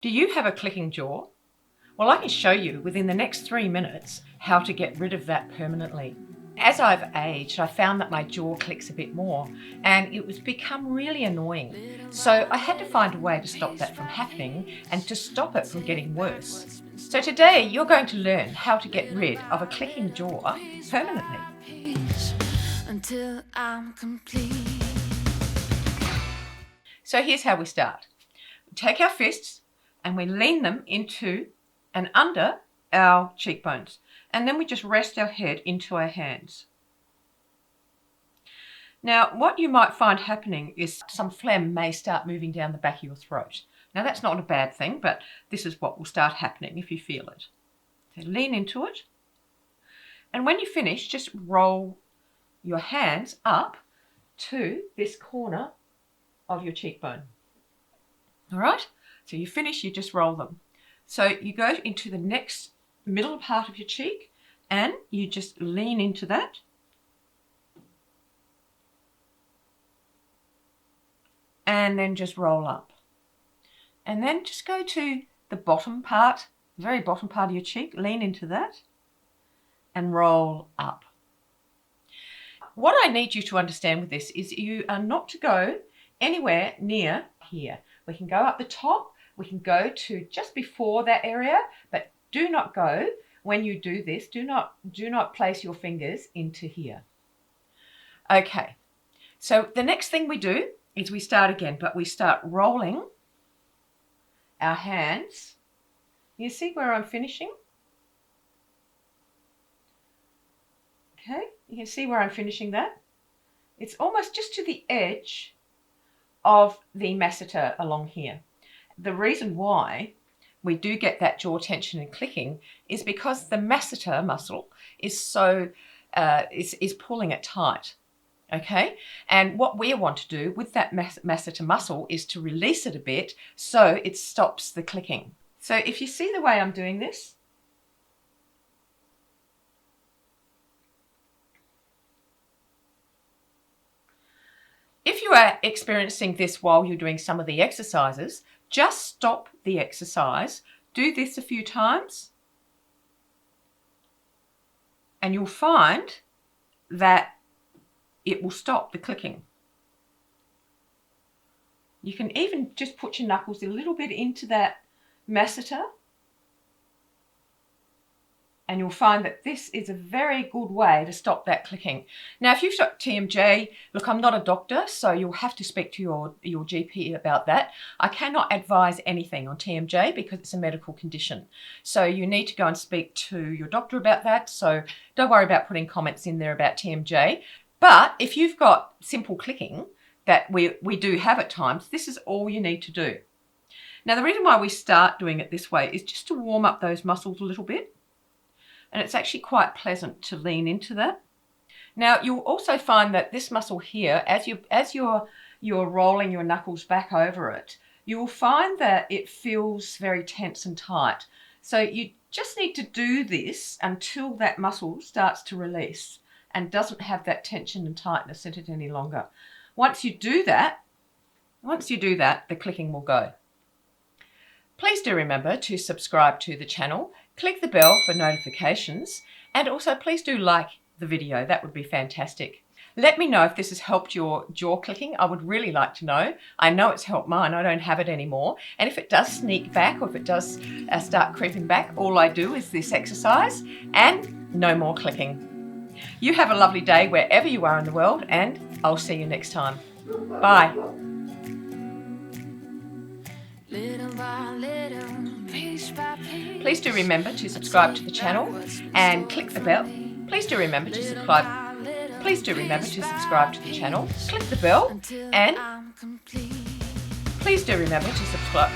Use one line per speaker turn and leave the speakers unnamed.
Do you have a clicking jaw? Well, I can show you within the next 3 minutes how to get rid of that permanently. As I've aged, I found that my jaw clicks a bit more and it was become really annoying. So I had to find a way to stop that from happening and to stop it from getting worse. So today you're going to learn how to get rid of a clicking jaw permanently.
Until I'm complete.
So here's how we start. We take our fists and we lean them into and under our cheekbones. And then we just rest our head into our hands. Now, what you might find happening is some phlegm may start moving down the back of your throat. Now, that's not a bad thing, but this is what will start happening if you feel it. So lean into it. And when you finish, just roll your hands up to this corner of your cheekbone. All right? So you finish, you just roll them. So you go into the next middle part of your cheek and you just lean into that. And then just roll up. And then just go to the bottom part, the very bottom part of your cheek, lean into that and roll up. What I need you to understand with this is you are not to go anywhere near here. We can go up the top, we can go to just before that area, but do not go, when you do this, do not place your fingers into here. Okay, so the next thing we do is we start again, but we start rolling our hands. You see where I'm finishing? Okay, you can see where I'm finishing that. It's almost just to the edge of the masseter along here. The reason why we do get that jaw tension and clicking is because the masseter muscle is is pulling it tight. Okay, and what we want to do with that masseter muscle is to release it a bit so it stops the clicking. So if you see the way I'm doing this, if you are experiencing this while you're doing some of the exercises, just stop the exercise, do this a few times, and you'll find that it will stop the clicking. You can even just put your knuckles a little bit into that masseter, and you'll find that this is a very good way to stop that clicking. Now, if you've got TMJ, look, I'm not a doctor, so you'll have to speak to your GP about that. I cannot advise anything on TMJ because it's a medical condition. So you need to go and speak to your doctor about that. So don't worry about putting comments in there about TMJ. But if you've got simple clicking that we do have at times, this is all you need to do. Now, the reason why we start doing it this way is just to warm up those muscles a little bit. And it's actually quite pleasant to lean into that. Now, you'll also find that this muscle here, as you're rolling your knuckles back over it, you'll find that it feels very tense and tight. So you just need to do this until that muscle starts to release and doesn't have that tension and tightness in it any longer. Once you do that, the clicking will go. Please do remember to subscribe to the channel, click the bell for notifications, and also please do like the video. That would be fantastic. Let me know if this has helped your jaw clicking. I would really like to know. I know it's helped mine. I don't have it anymore. And if it does sneak back or if it does start creeping back, all I do is this exercise and no more clicking. You have a lovely day wherever you are in the world, and I'll see you next time. Bye.
Little by little, piece by piece.
Please do remember to subscribe to the channel and click the bell. Please do remember to subscribe. Please do remember to subscribe to the channel, click the bell, and please do remember to subscribe.